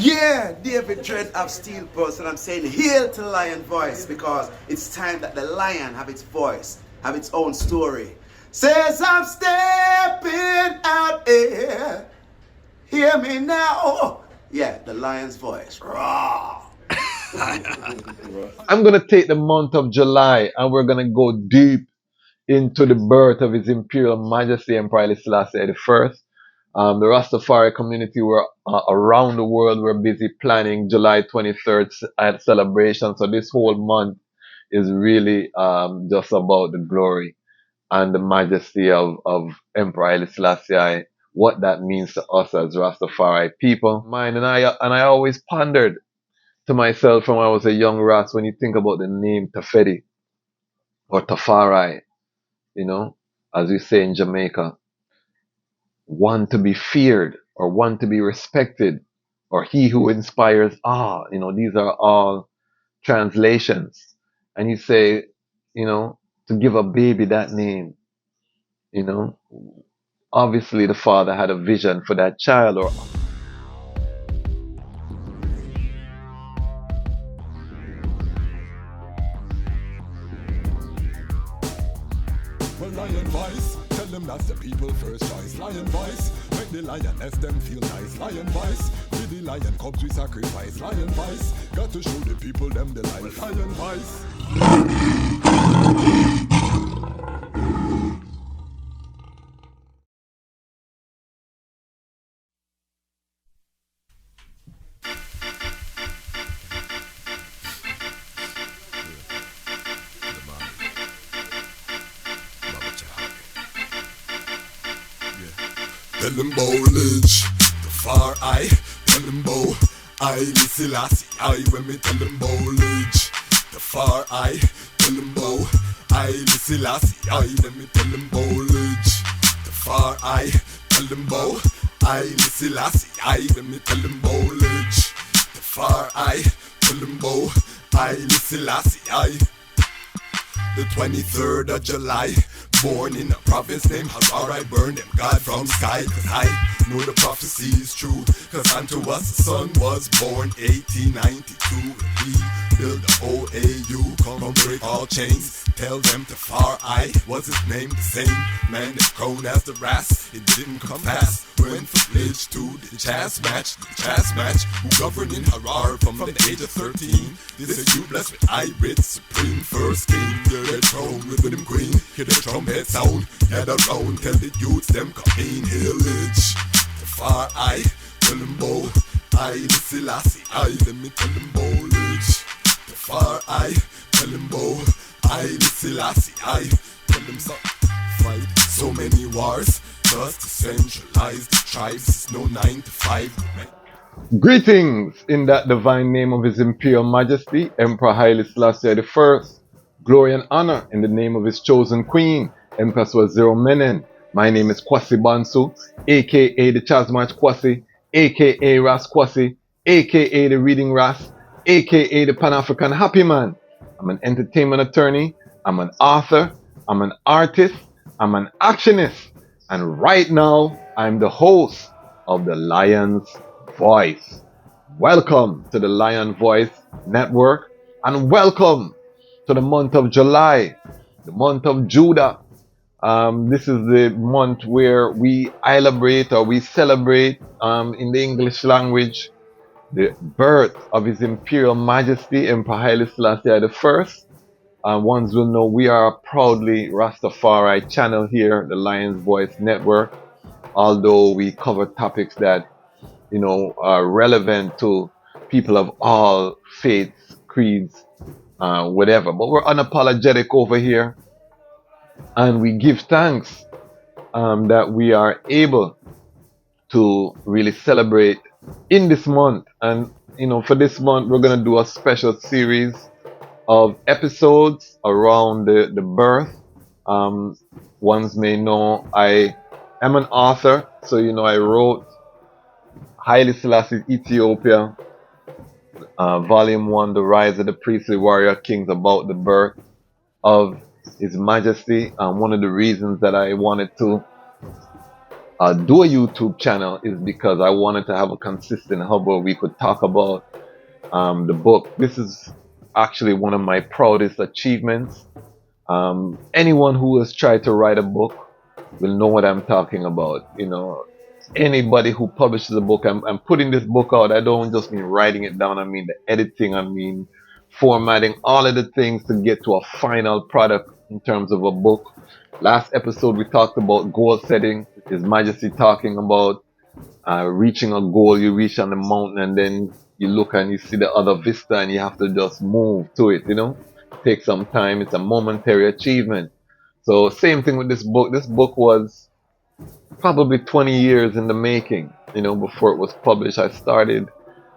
Yeah, David Dread of Steel Pulse, and I'm saying hail to Lion Voice because it's time that the lion have its voice, have its own story. Says I'm stepping out here. Hear me now. Yeah, the lion's voice. Raw. I'm going to take the month of July and we're going to go deep into the birth of His Imperial Majesty Emperor Haile Selassie I. The Rastafari community were around the world were busy planning July 23rd celebration. So this whole month is really just about the glory and the majesty of Emperor Haile Selassie I, what that means to us as Rastafari people. And I always pondered to myself from when I was a young Ras, when you think about the name Tafedi or Tafari, as we say in Jamaica, one to be feared or one to be respected or he who inspires awe. These are all translations. And you say, to give a baby that name, you know, obviously the father had a vision for that child. Or well, Lion Voice, tell them that's the people first choice. Lion Voice, make the lioness them feel nice. Lion Voice, with the lion cubs we sacrifice. Lion Voice, got to show the people them the life. Lion Voice. Tell them Lidj Tafari, tell them Haile Selassie I. When me tell them Lidj Tafari, tell them Haile Selassie I. When me tell them Lidj Tafari, tell them Haile Selassie I. When me tell them Lidj Tafari, tell them Haile Selassie I. The 23rd of July, born in a province named Harare, I burn them God from sky. Cause I know the prophecy is true, cause unto us the son was born 1892. He built the OAU, come break all chains. Tell them Tafari, was his name the same? Man that's crowned as the Ras, it didn't come past. Went from Lidj to Dejazmatch, who governed in Harar from the age of 13. This is you blessed with Irit, supreme first king. You're the throne with him queen, hear the trumpet sound. Head around, tell the youths them come in here, Lidj Tafari, tell them Haile Selassie I. Let me tell them Lidj Tafari, tell them Haile Selassie I. Tell them so fight so many wars, just to centralize the tribes. It's no 9 to 5. greetings in that divine name of His Imperial Majesty Emperor Haile Selassie I. Glory and honor in the name of his chosen queen, Empress Waziri Menen. My name is Kwasi Bonsu, aka the Dejazmatch Kwasi, aka Ras Kwasi, aka the Reading Ras, aka the Panafrican Happy Man. I'm an entertainment attorney, I'm an author, I'm an artist, I'm an actionist, and right now I'm the host of the Lion's Voice. Welcome to the Lion Voice Network, and welcome to the month of July, the month of Judah. This is the month where we celebrate in the English language the birth of His Imperial Majesty Emperor Haile Selassie I. Ones will know we are a proudly Rastafari channel here, the Lion's Voice Network, although we cover topics that are relevant to people of all faiths, creeds, whatever. But we're unapologetic over here, and we give thanks that we are able to really celebrate in this month. And for this month, we're going to do a special series of episodes around the birth. Ones may know I am an author, so I wrote Haile Selassie Ethiopia, Volume 1, The Rise of the Priestly Warrior Kings, about the birth of His Majesty. One of the reasons that I wanted to do a YouTube channel is because I wanted to have a consistent hub where we could talk about the book. This is actually one of my proudest achievements. Anyone who has tried to write a book will know what I'm talking about. You know, anybody who publishes a book, I'm putting this book out. I don't just mean writing it down. I mean the editing. I mean formatting, all of the things to get to a final product in terms of a book. Last episode we talked about goal setting. His Majesty talking about reaching a goal. You reach on the mountain and then you look and you see the other vista and you have to just move to it. You know, take some time. It's a momentary achievement. So same thing with this book. This book was probably 20 years in the making. You know, before it was published, I started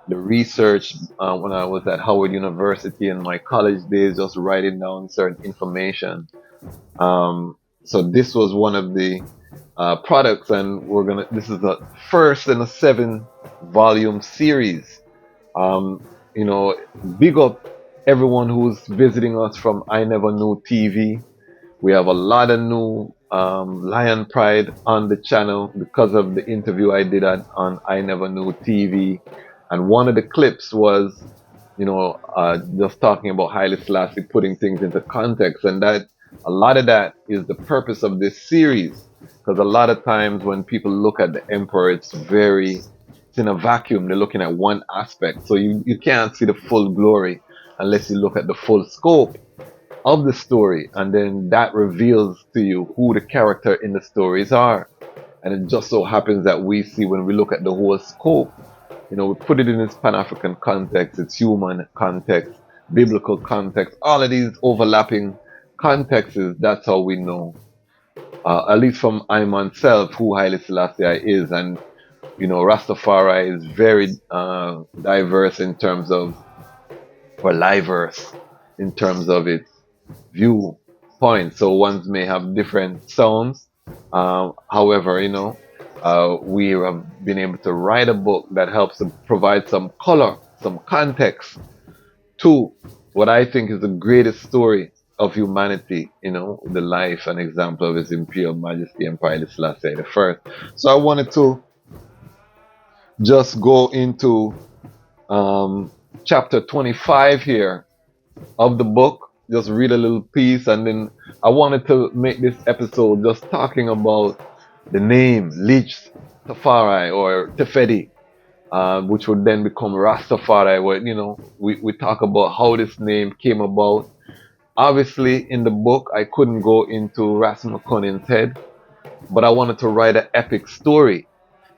the research when I was at Howard University in my college days, just writing down certain information. So this was one of the products, and this is the first in a 7-volume series. You know, big up everyone who's visiting us from I Never Knew TV. We have a lot of new Lion Pride on the channel because of the interview I did on I Never Knew TV. And one of the clips was, you know, just talking about Haile Selassie, putting things into context. And that a lot of that is the purpose of this series. Because a lot of times when people look at the emperor, it's in a vacuum. They're looking at one aspect. So you can't see the full glory unless you look at the full scope of the story, and then that reveals to you who the character in the stories are. And it just so happens that we see, when we look at the whole scope, you know, we put it in its Pan-African context, its human context, biblical context, all of these overlapping contexts. That's how we know, at least from I myself, who Haile Selassie I is. And you know, Rastafari is very diverse in terms of, or diverse in terms of its viewpoint. So ones may have different sounds. However, you know, we have been able to write a book that helps to provide some color, some context to what I think is the greatest story of humanity, you know, the life and example of His Imperial Majesty Emperor Haile Selassie I. So I wanted to just go into chapter 25 here of the book, just read a little piece, and then I wanted to make this episode just talking about the name Lidj Tafari or Tefedi, which would then become Rastafari, where, you know, we talk about how this name came about. Obviously, in the book, I couldn't go into Ras Makonnen's head, but I wanted to write an epic story.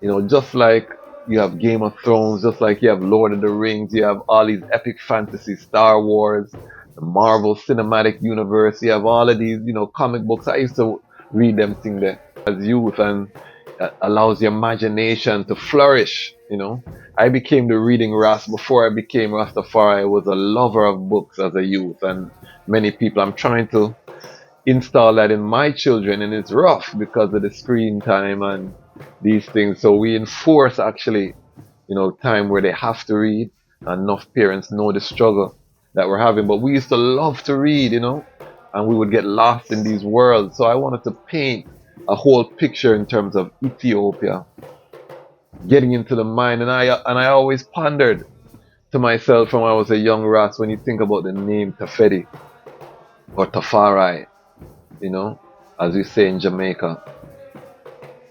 You know, just like you have Game of Thrones, just like you have Lord of the Rings, you have all these epic fantasy, Star Wars, the Marvel Cinematic Universe, you have all of these, you know, comic books. I used to read them things there as youth, and allows your imagination to flourish, you know. I became the reading Ras before I became Rastafari. I was a lover of books as a youth, and many people, I'm trying to install that in my children, and it's rough because of the screen time and these things. So we enforce, actually, you know, time where they have to read. Enough parents know the struggle that we're having, but we used to love to read, you know, and we would get lost in these worlds. So I wanted to paint a whole picture in terms of Ethiopia, getting into the mind. And I always pondered to myself from when I was a young Ras, when you think about the name Tefedi or Tafari, you know, as we say in Jamaica,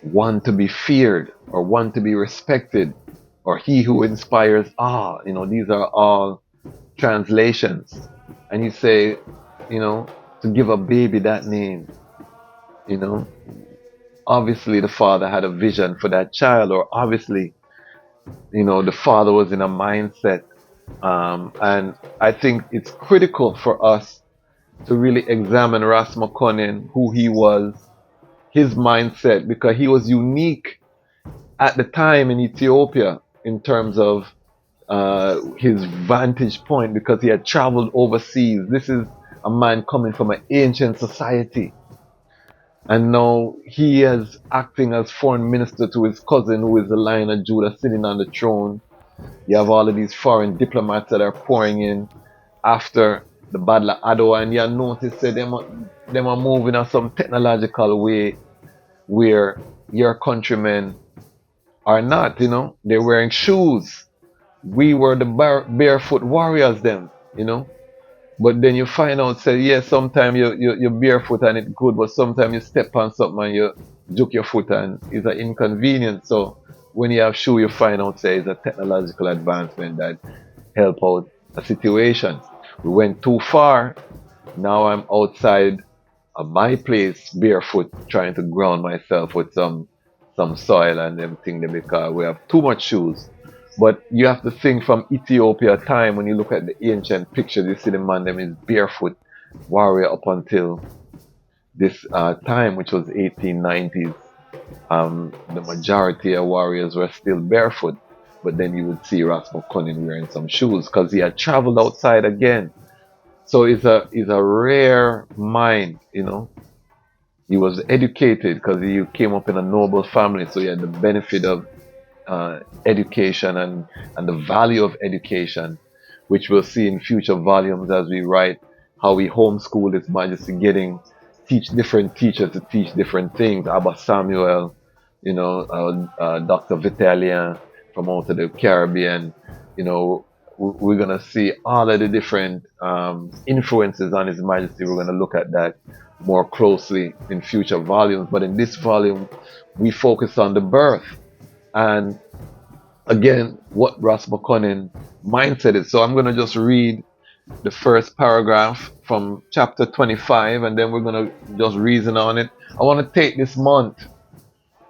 one to be feared or one to be respected, or he who inspires awe. You know, these are all translations. And you say, you know, to give a baby that name, you know, obviously the father had a vision for that child, or obviously, you know, the father was in a mindset. And I think it's critical for us to really examine Ras Makonnen, who he was, his mindset, because he was unique at the time in Ethiopia in terms of his vantage point, because he had traveled overseas. This is a man coming from an ancient society, and now he is acting as foreign minister to his cousin, who is the Lion of Judah, sitting on the throne. You have all of these foreign diplomats that are pouring in after the Battle of Adwa, and you notice that them are moving in some technological way where your countrymen are not, you know. They're wearing shoes. We were the barefoot warriors then, you know. But then you find out, say, yeah, sometimes you're barefoot and it's good, but sometimes you step on something and you juke your foot and it's an inconvenience. So when you have shoe, you find out, say, it's a technological advancement that help out a situation. We went too far. Now I'm outside of my place barefoot trying to ground myself with some soil and everything there because we have too much shoes. But you have to think from Ethiopia time when you look at the ancient pictures, you see the man them is barefoot warrior up until this time, which was 1890s. The majority of warriors were still barefoot, but then you would see Ras Makonnen wearing some shoes because he had traveled outside again. So it's a rare mind, you know. He was educated because he came up in a noble family, so he had the benefit of education and the value of education, which we'll see in future volumes as we write how we homeschool His Majesty, getting teach different teachers to teach different things. Abba Samuel, you know, Dr. Vitalien from out of the Caribbean, you know, we're gonna see all of the different influences on His Majesty. We're gonna look at that more closely in future volumes. But in this volume, we focus on the birth and again what Ras Makonnen mindset is. So I'm gonna just read the first paragraph from chapter 25, and then we're gonna just reason on it. I want to take this month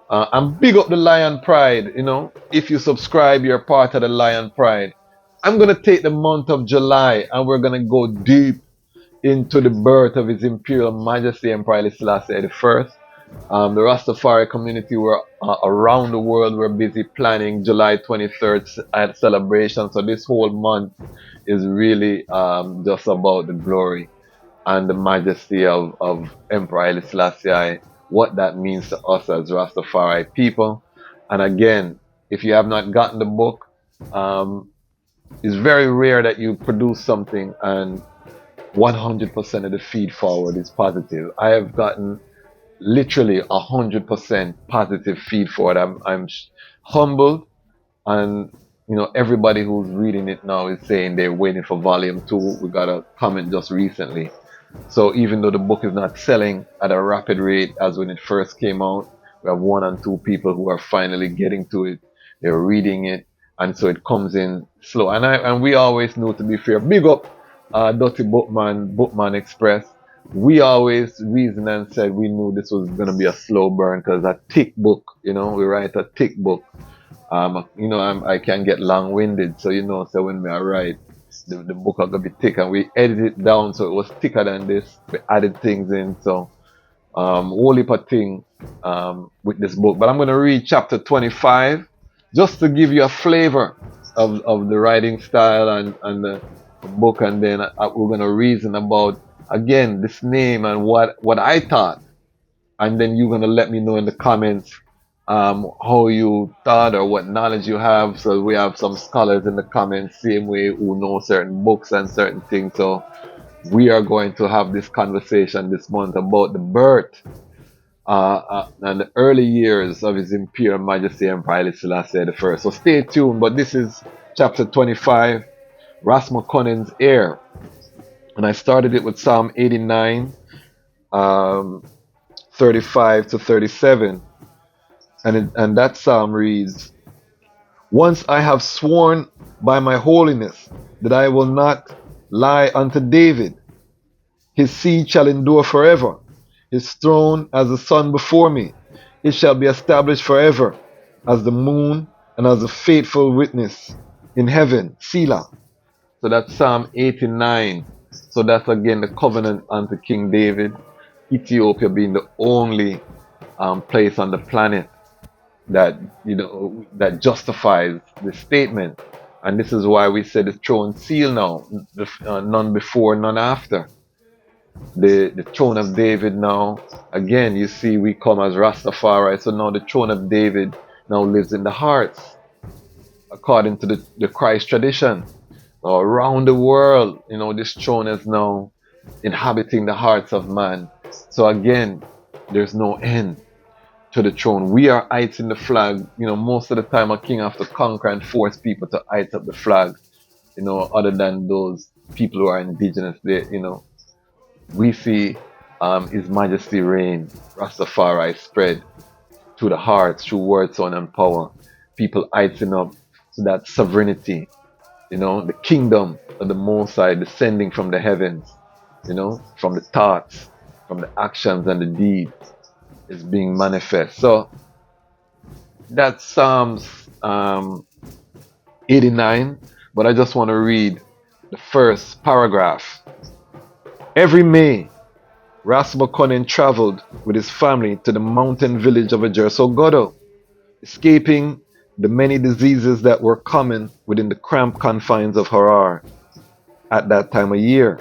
and big up the Lion Pride. You know, if you subscribe, you're part of the Lion Pride. I'm gonna take the month of July, and we're gonna go deep into the birth of His Imperial Majesty Emperor Haile Selassie I. The Rastafari community were around the world were busy planning July 23rd celebration. So this whole month is really just about the glory and the majesty of Emperor Haile Selassie I, what that means to us as Rastafari people. And again, if you have not gotten the book, it's very rare that you produce something and 100% of the feed forward is positive. I have gotten literally 100% positive feed forward. I'm humbled, and you know everybody who's reading it now is saying they're waiting for volume 2. We got a comment just recently. So even though the book is not selling at a rapid rate as when it first came out, we have 1 and 2 people who are finally getting to it. They're reading it, and so it comes in slow. And we always know, to be fair, big up Dirty Bookman Express. We always reasoned and said we knew this was going to be a slow burn because a thick book, you know, we write a thick book. You know, I can get long-winded, so you know, so when I write, the book are going to be thick, and we edited it down so it was thicker than this. We added things in, so whole heap of thing with this book. But I'm going to read chapter 25 just to give you a flavor of the writing style and the book, and then we're going to reason about again this name and what I thought, and then you're going to let me know in the comments how you thought or what knowledge you have. So we have some scholars in the comments same way who know certain books and certain things. So we are going to have this conversation this month about the birth and the early years of His Imperial Majesty Emperor Haile Selassie I. So stay tuned. But this is chapter 25, Ras Makonnen's heir. And I started it with Psalm 89, 35 to 37. And that psalm reads, "Once I have sworn by my holiness that I will not lie unto David. His seed shall endure forever. His throne as the sun before me. It shall be established forever as the moon and as a faithful witness in heaven." Selah. So that's Psalm 89. So that's again the covenant unto King David. Ethiopia being the only place on the planet that, you know, that justifies the statement. And this is why we say the throne seal now, none before, none after. The throne of David now, again, you see we come as Rastafari, so now the throne of David now lives in the hearts, according to the Christ tradition. Now, around the world, you know, this throne is now inhabiting the hearts of man. So again, there's no end. to the throne. We are heighting the flag. Most of the time a king have to conquer and force people to height up the flag. Other than those people who are indigenous, we see His Majesty reign, Rastafari spread to the hearts through word, sound, and power. People heighting up to that sovereignty, the kingdom of the Most High descending from the heavens, from the thoughts, from the actions and the deeds is being manifest. So that's Psalms 89, but I just want to read the first paragraph. Every May, Ras Makonnen traveled with his family to the mountain village of Godo, escaping the many diseases that were common within the cramped confines of Harar at that time of year.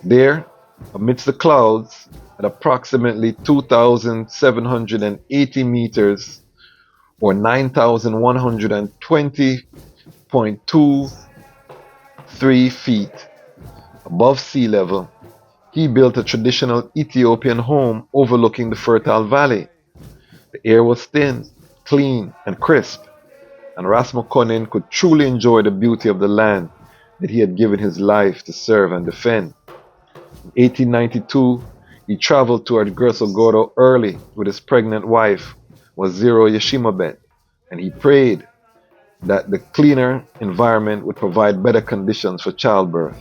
There, amidst the clouds, at approximately 2,780 meters or 9,120.23 feet above sea level, he built a traditional Ethiopian home overlooking the fertile valley. The air was thin, clean, and crisp, and Ras Makonnen could truly enjoy the beauty of the land that he had given his life to serve and defend. In 1892, he traveled to Goro early with his pregnant wife, Waziro Yeshimabet, and he prayed that the cleaner environment would provide better conditions for childbirth.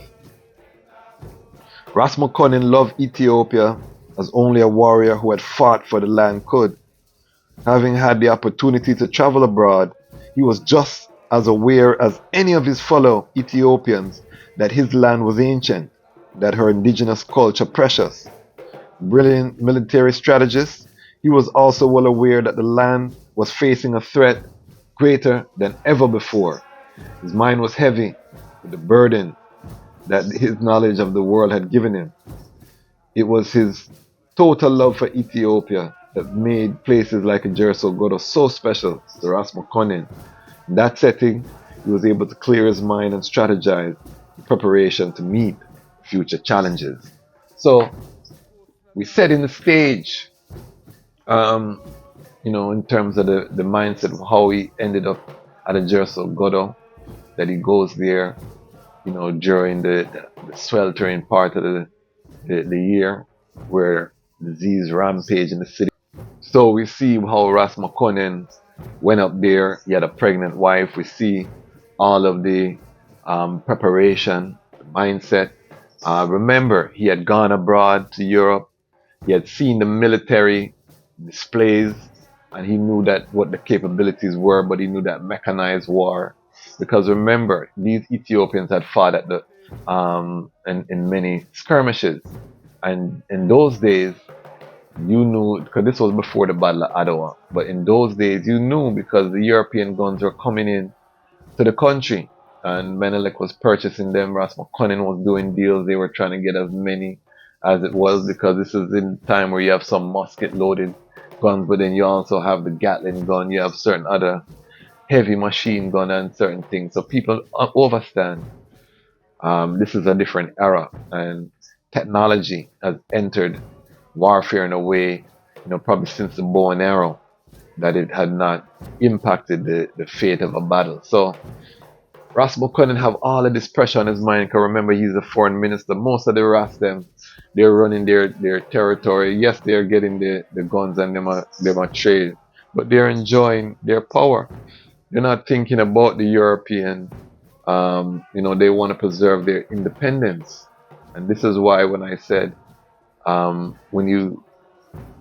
Ras Makonnen loved Ethiopia as only a warrior who had fought for the land could. Having had the opportunity to travel abroad, he was just as aware as any of his fellow Ethiopians that his land was ancient, that her indigenous culture precious. Brilliant military strategist, he was also well aware that the land was facing a threat greater than ever before. His mind was heavy with the burden that his knowledge of the world had given him. It was his total love for Ethiopia that made places like Godo so special to Ras Makonnen. In that setting, he was able to clear his mind and strategize in preparation to meet future challenges. So, we set in the stage, in terms of the mindset of how he ended up at Godo, that he goes there, during the sweltering part of the year where disease rampage in the city. So we see how Ras Makonnen went up there. He had a pregnant wife. We see all of the preparation, the mindset. Remember, he had gone abroad to Europe. He had seen the military displays, and he knew that what the capabilities were, but he knew that mechanized war. Because remember, these Ethiopians had fought at in many skirmishes, and in those days, you knew, because this was before the Battle of Adwa, but in those days you knew because the European guns were coming in to the country, and Menelik was purchasing them. Ras Makonnen was doing deals. They were trying to get as many as it was, because this is in time where you have some musket loaded guns, but then you also have the Gatling gun, you have certain other heavy machine gun and certain things. So people overstand. This is a different era, and technology has entered warfare in a way, probably since the bow and arrow, that it had not impacted the fate of a battle. So Ras Makonnen have all of this pressure on his mind, because remember, he's a foreign minister. Most of the Ras them, they're running their territory. Yes, they're getting the guns and them are trade, but they're enjoying their power. They're not thinking about the European. They want to preserve their independence. And this is why when I said, when you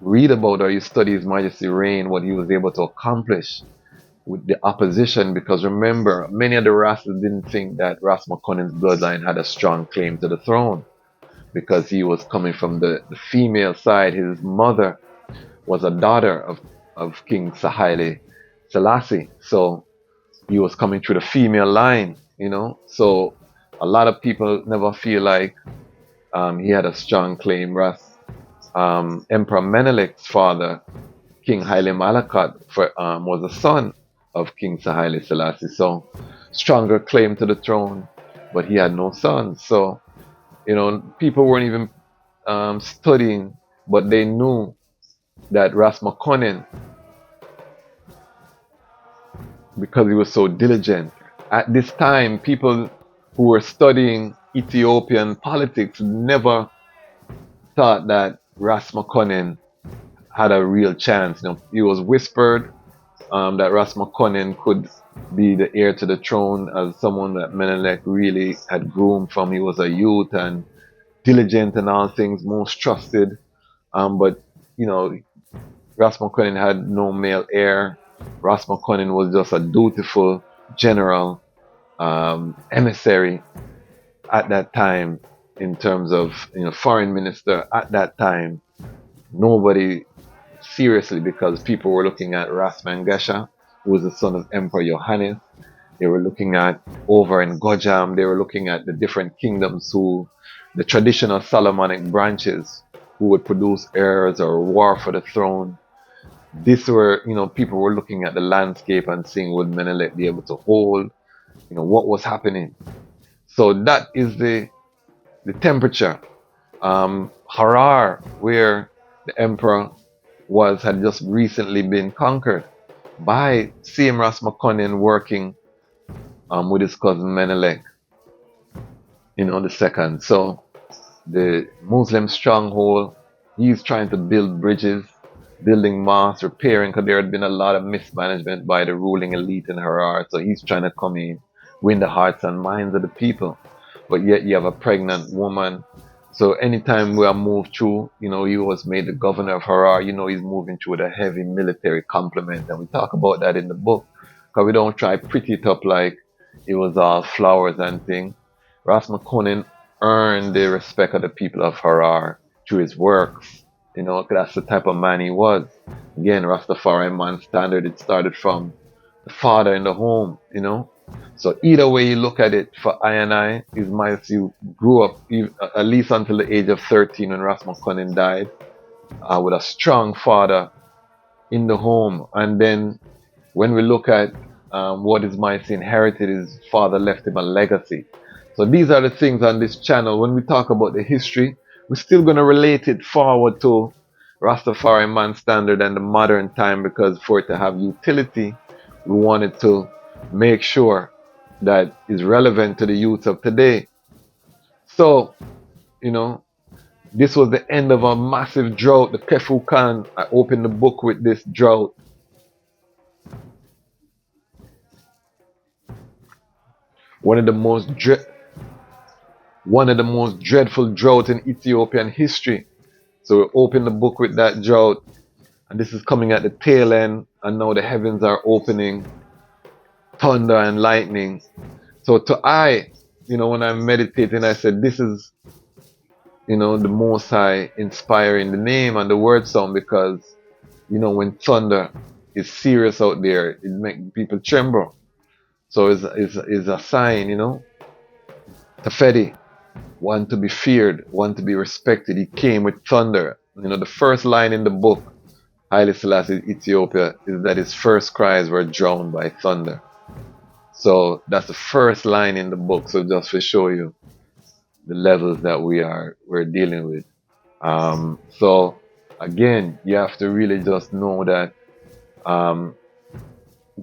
read about or you study His Majesty reign, what he was able to accomplish with the opposition, because remember, many of the Rastas didn't think that Ras Makonnen's bloodline had a strong claim to the throne, because he was coming from the female side. His mother was a daughter of King Haile Selassie, so he was coming through the female line, so a lot of people never feel like he had a strong claim. Emperor Menelik's father, King Haile Malakat, was a son of King Haile Selassie, so stronger claim to the throne, but he had no sons. So people weren't even studying, but they knew that Ras Makonnen, because he was so diligent, at this time, people who were studying Ethiopian politics never thought that Ras Makonnen had a real chance. It was whispered that Ras Makonnen could be the heir to the throne as someone that Menelik really had groomed from. He was a youth and diligent in all things, most trusted. But Ras Makonnen had no male heir. Ras Makonnen was just a dutiful general, emissary at that time in terms of foreign minister at that time. Nobody seriously, because people were looking at Ras Mangasha, who was the son of Emperor Johannes. They were looking at over in Gojam. They were looking at the different kingdoms the traditional Solomonic branches who would produce heirs or war for the throne. People were looking at the landscape and seeing would Menelik be able to hold, what was happening. So that is the temperature. Harar, where the emperor had just recently been conquered by same Ras Makonnen working with his cousin Menelik, the second. So the Muslim stronghold, he's trying to build bridges, building mosques, repairing, because there had been a lot of mismanagement by the ruling elite in Harar. So he's trying to come in, win the hearts and minds of the people. But yet you have a pregnant woman. So anytime we are moved through, he was made the governor of Harar, he's moving through with a heavy military complement. And we talk about that in the book, because we don't try pretty it up like it was all flowers and things. Ras Makonnen earned the respect of the people of Harar through his works. That's the type of man he was. Again, Rastafari man standard, it started from the father in the home, So either way you look at it, for I, you grew up at least until the age of 13 when Ras Makonnen died, with a strong father in the home. And then when we look at what Ismail's inherited, his father left him a legacy. So these are the things on this channel. When we talk about the history, we're still going to relate it forward to Rastafari man standard and the modern time, because for it to have utility, we wanted to make sure that is relevant to the youth of today. So, this was the end of a massive drought. The Kefu Khan, I opened the book with this drought. One of the most dreadful droughts in Ethiopian history. So we opened the book with that drought, and this is coming at the tail end, and now the heavens are opening, thunder and lightning. So when I'm meditating, I said, this is, the Most High inspiring the name and the word sound, because, when thunder is serious out there, it makes people tremble. So it's a sign, Tafari, one to be feared, one to be respected. He came with thunder. The first line in the book, Haile Selassie Ethiopia, is that his first cries were drowned by thunder. So that's the first line in the book. So just to show you the levels that we're dealing with. So again, you have to really just know that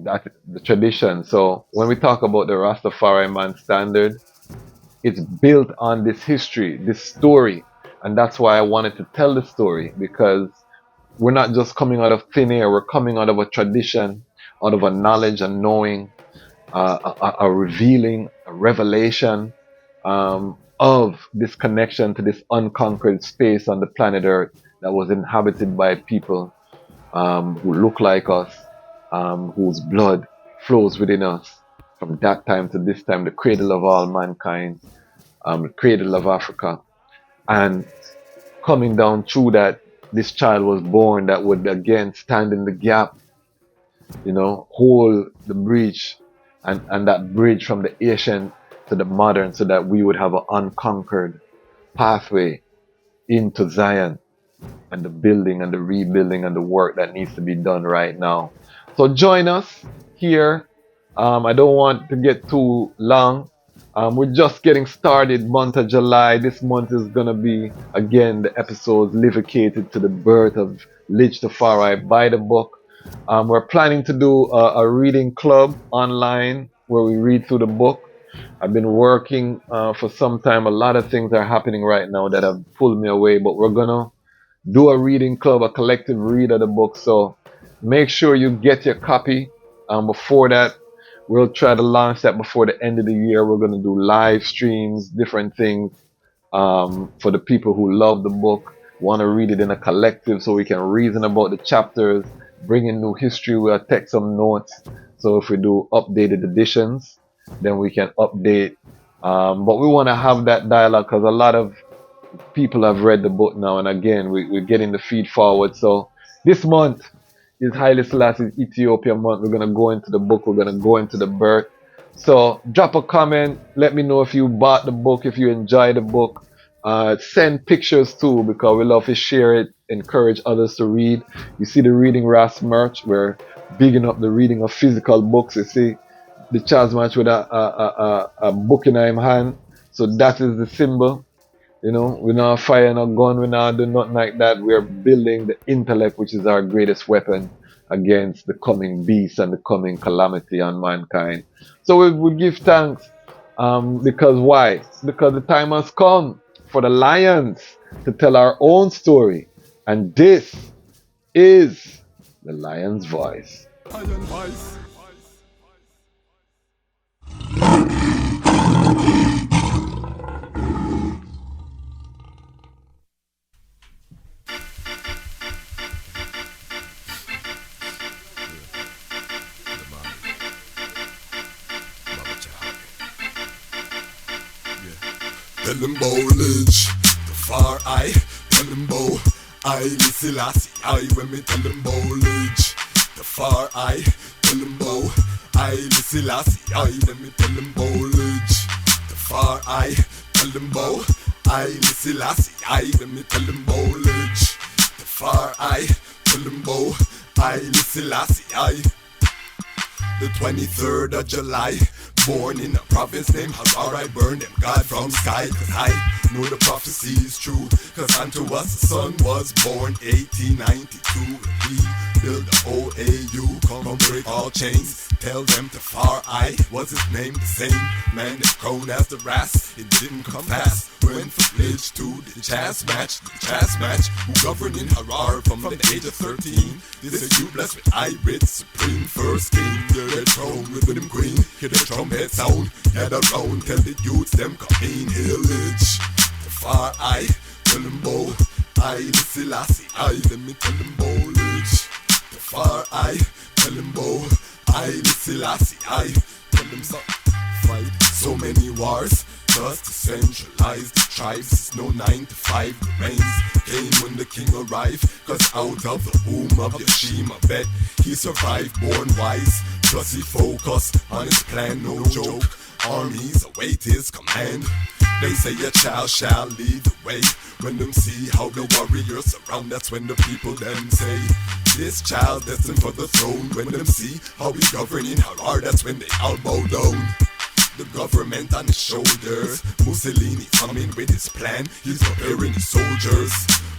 that the tradition. So when we talk about the Rastafari man standard, it's built on this history, this story. And that's why I wanted to tell the story, because we're not just coming out of thin air. We're coming out of a tradition, out of a knowledge and knowing, a revealing, a revelation of this connection to this unconquered space on the planet Earth that was inhabited by people who look like us, whose blood flows within us. From that time to this time, the cradle of all mankind, the cradle of Africa. And coming down through that, this child was born that would again stand in the gap, hold the breach, and that bridge from the ancient to the modern, so that we would have an unconquered pathway into Zion and the building and the rebuilding and the work that needs to be done right now. So join us here. I don't want to get too long. We're just getting started, month of July. This month is gonna be, again, the episodes dedicated to the birth of Lidj Tafari by the book. We're planning to do a reading club online where we read through the book. I've been working for some time. A lot of things are happening right now that have pulled me away, but we're gonna do a reading club, a collective read of the book. So make sure you get your copy. Before that, we'll try to launch that before the end of the year. We're gonna do live streams, different things for the people who love the book, want to read it in a collective so we can reason about the chapters, bring in new history. We'll take some notes. So if we do updated editions, then we can update. But we want to have that dialogue because a lot of people have read the book now. And again, we're getting the feed forward. So this month is Haile Selassie Ethiopian month. We're going to go into the book. We're going to go into the birth. So drop a comment. Let me know if you bought the book, if you enjoy the book. Send pictures too, because we love to share it, encourage others to read. You see the Reading Ras merch. We're bigging up the reading of physical books. You see the Dejazmatch with a book in his hand. So that is the symbol. You know, we're not firing a gun, we're not doing nothing like that. We're building the intellect, which is our greatest weapon against the coming beast and the coming calamity on mankind. So we give thanks. Because why? Because the time has come for the lions to tell our own story. And this is the Lion's Voice. Lion voice. Tell them about Lidj Tafari, tell them about Haile Selassie I. When me tell them about Lidj Tafari, tell them about Haile Selassie I. When me tell them about Lidj Tafari, tell them about Haile Selassie I. When me tell them about Lidj Tafari, tell them about Haile Selassie I. The 23rd of July, born in a province named Harare, I burn them God from sky. Cause I know the prophecy is true, cause unto us the son was born 1892. We build the OAU, come break all chains. Tell them Tafari was his name, the same man that crowned as the Ras. It didn't come past. Went from Lidj to Dejazmatch, who governed in Harar from the age of 13. This is you blessed with Irit, supreme first king. You're the throne with him queen. Hear the trumpet sound, gather round, tell the youths them come in. Hail Lidj Tafari, tell them bow. Haile Selassie I, let me tell them bow. Lidj Tafari, tell them bow. Haile Selassie I, tell them so. Fight so many wars, just to centralize the tribes. It's no 9 to 5, the reigns came when the king arrived. Cause out of the womb of H.I.M, I bet he survived, born wise. Plus he focused on his plan, no joke. Armies await his command. They say a child shall lead the way. When them see how the warriors surround, that's when the people them say, this child destined for the throne. When them see how we govern in Harar, that's when they all bow down. The government on his shoulders, Mussolini coming with his plan. He's preparing his soldiers,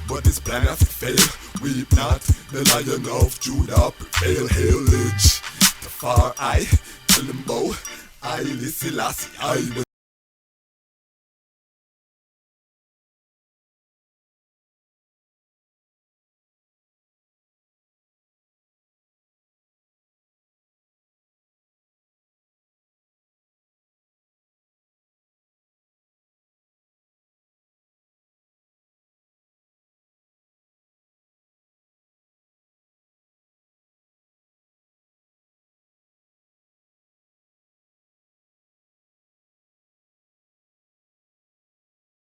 but his plan has to fail. Weep not, the Lion of Judah prevail. Hail Lidj Tafari, tell them bow. Haile Selassie I.